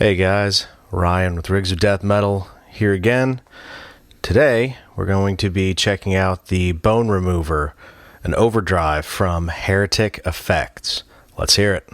Hey guys, Ryan with Rigs of Death Metal here again. Today we're going to be checking out the Bone Remover, an overdrive from Heretic Effects. Let's hear it.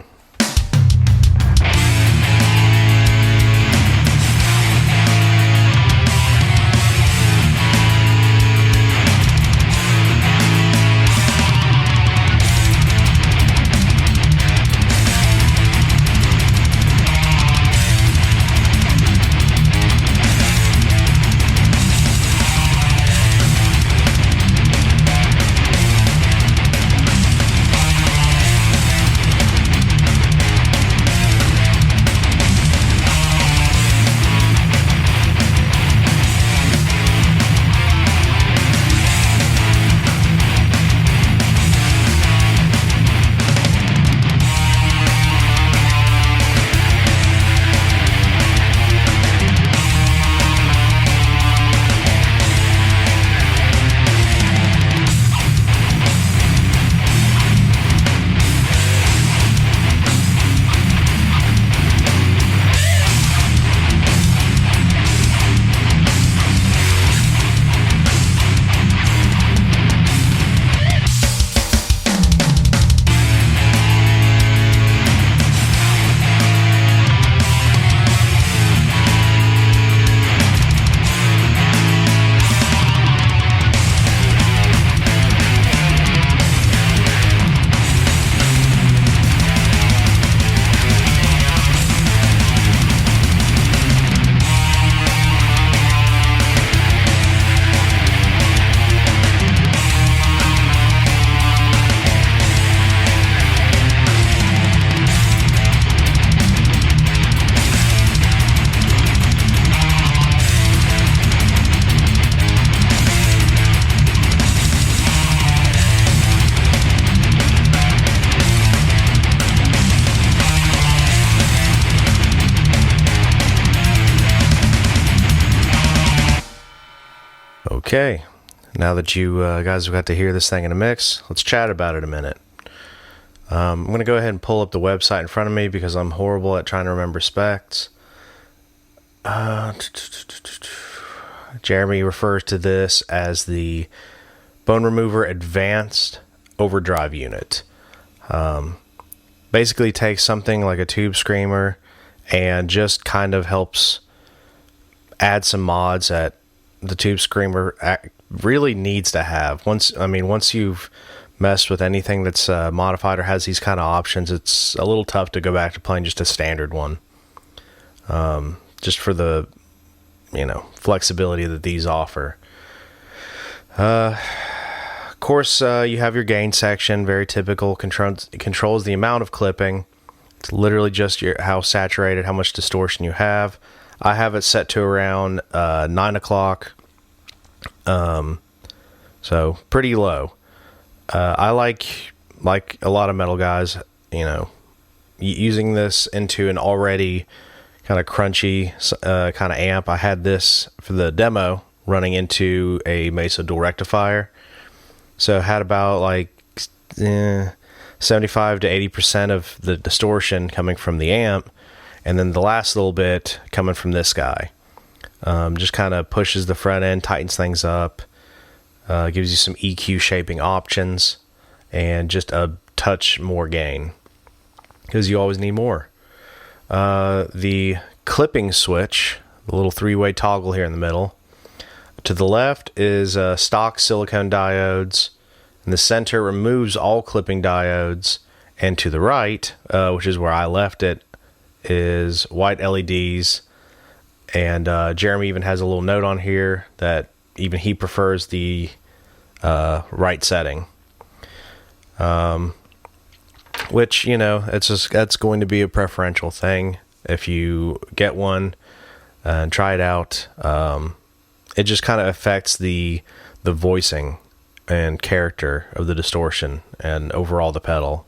Okay, now that you guys have got to hear this thing in a mix, let's chat about it a minute. I'm going to go ahead and pull up the website in front of me because I'm horrible at trying to remember specs. Jeremy refers to this as the Bone Remover Advanced Overdrive Unit. Basically takes something like a Tube Screamer and just kind of helps add some mods that the Tube Screamer really needs to have. Once you've messed with anything that's modified or has these kind of options, it's a little tough to go back to playing just a standard one. Just for the, flexibility that these offer. Of course, you have your gain section, very typical. Controls the amount of clipping. It's literally just how saturated, how much distortion you have. I have it set to around 9 o'clock, so pretty low. I like a lot of metal guys, using this into an already kind of crunchy kind of amp. I had this for the demo running into a Mesa dual rectifier, so it had about 75 to 80% of the distortion coming from the amp. And then the last little bit coming from this guy. Just kind of pushes the front end, tightens things up, gives you some EQ shaping options, and just a touch more gain, because you always need more. The clipping switch, the little three-way toggle here in the middle. To the left is stock silicone diodes. In the center removes all clipping diodes. And to the right, which is where I left it, is white LEDs, and Jeremy even has a little note on here that even he prefers the right setting, which that's going to be a preferential thing. If you get one and try it out, it just kind of affects the voicing and character of the distortion and overall the pedal.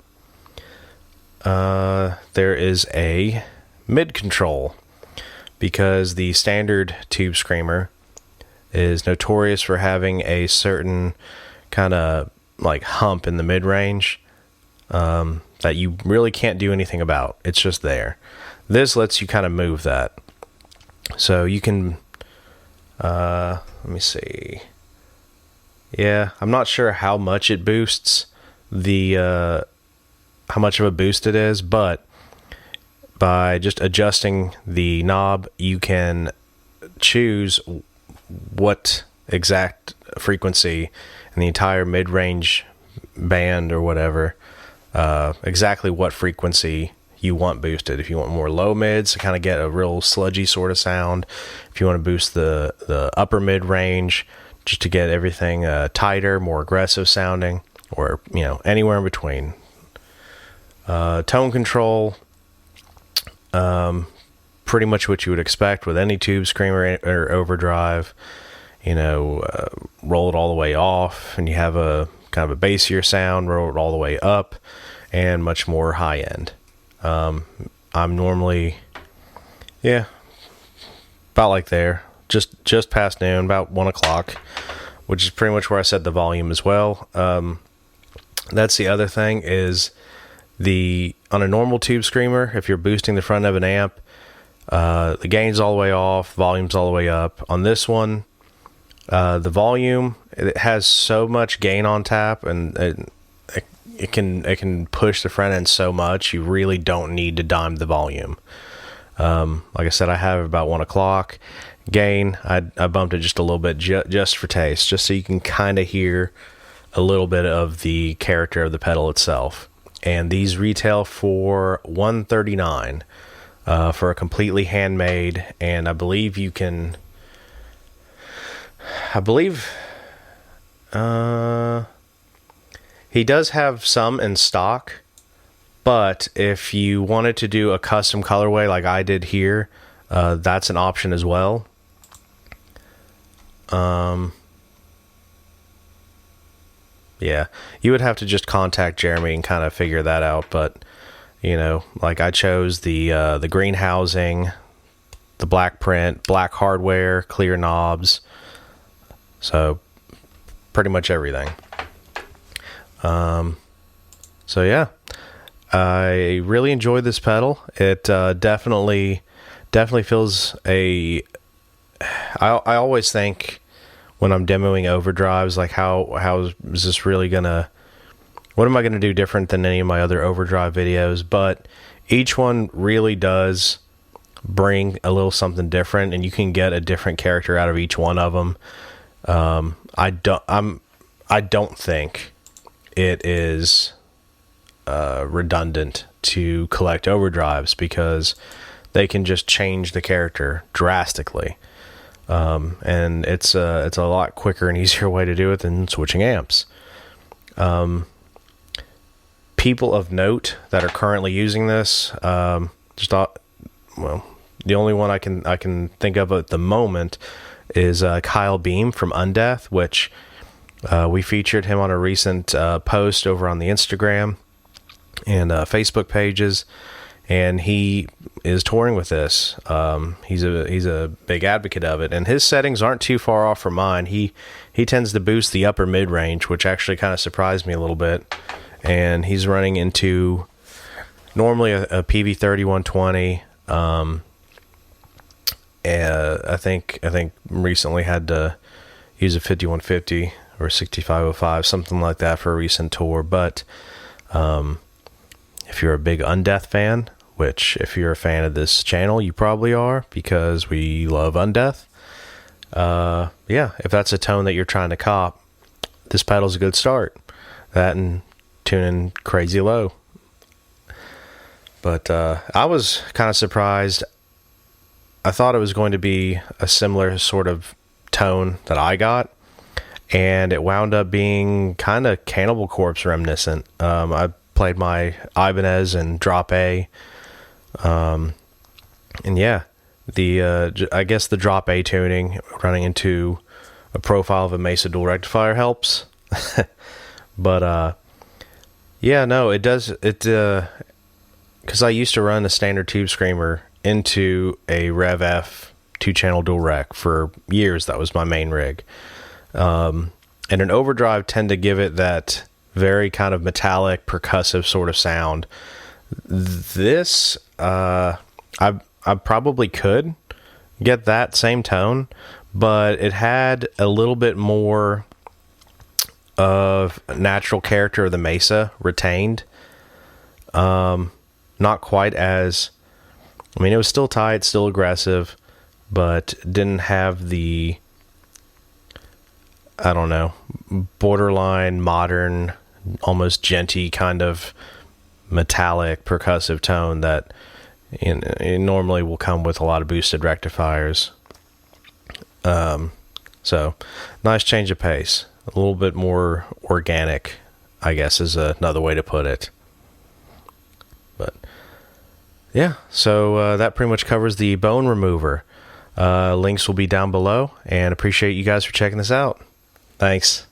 There is a mid control, because the standard Tube Screamer is notorious for having a certain kind of like hump in the mid range that you really can't do anything about. It's just there. This lets you kind of move that. So you can, let me see. Yeah, I'm not sure how much it boosts how much of a boost it is, but by just adjusting the knob, you can choose what exact frequency in the entire mid-range band or whatever, exactly what frequency you want boosted. If you want more low mids to kind of get a real sludgy sort of sound, if you want to boost the upper mid range just to get everything tighter, more aggressive sounding, or anywhere in between. Tone control, pretty much what you would expect with any tube screamer or overdrive. Roll it all the way off, and you have a kind of a bassier sound. Roll it all the way up, and much more high end. I'm normally, about like there, just past noon, about 1 o'clock, which is pretty much where I set the volume as well. That's the other thing is on a normal tube screamer, if you're boosting the front of an amp, the gain's all the way off, volume's all the way up. On this one, the volume, it has so much gain on tap, and it can push the front end so much, you really don't need to dime the volume. Like I said, I have about 1 o'clock. Gain, I bumped it just a little bit just for taste, just so you can kind of hear a little bit of the character of the pedal itself. And these retail for $139 for a completely handmade, and I believe you can... he does have some in stock, but if you wanted to do a custom colorway like I did here, that's an option as well. Yeah, you would have to just contact Jeremy and kind of figure that out, but like I chose the green housing, the black print, black hardware, clear knobs, so pretty much everything. So yeah, I really enjoyed this pedal. It definitely feels I always think when I'm demoing overdrives, like how is this really what am I gonna do different than any of my other overdrive videos? But each one really does bring a little something different, and you can get a different character out of each one of them. I don't think it is redundant to collect overdrives, because they can just change the character drastically, and it's a lot quicker and easier way to do it than switching amps. People of note that are currently using this, the only one I can think of at the moment is Kyle Beam from Undeath, which we featured him on a recent post over on the Instagram and Facebook pages, and he is touring with this. He's a big advocate of it, and his settings aren't too far off from mine. He tends to boost the upper mid range, which actually kind of surprised me a little bit. And he's running into normally a PV30 120. I think recently had to use a 5150 or 6505, something like that, for a recent tour. But if you're a big Undeath fan, which if you're a fan of this channel, you probably are, because we love Undeath. If that's a tone that you're trying to cop, this pedal's a good start. That and tuning crazy low. But I was kind of surprised. I thought it was going to be a similar sort of tone that I got, and it wound up being kind of Cannibal Corpse reminiscent. I played my Ibanez and Drop A, and yeah, I guess the Drop A tuning running into a profile of a Mesa dual rectifier helps. But yeah, no, it does. It because I used to run a standard tube screamer into a Rev F 2-channel dual rec for years. That was my main rig. And an overdrive tend to give it that very kind of metallic, percussive sort of sound. This I probably could get that same tone, but it had a little bit more of natural character of the Mesa retained. Not quite as, I mean, it was still tight, still aggressive, but didn't have the, I don't know, borderline modern, almost genty kind of metallic percussive tone that it normally will come with a lot of boosted rectifiers. So nice change of pace, a little bit more organic, I guess is another way to put it. But yeah, so that pretty much covers the bone remover. Links will be down below, and appreciate you guys for checking this out. Thanks.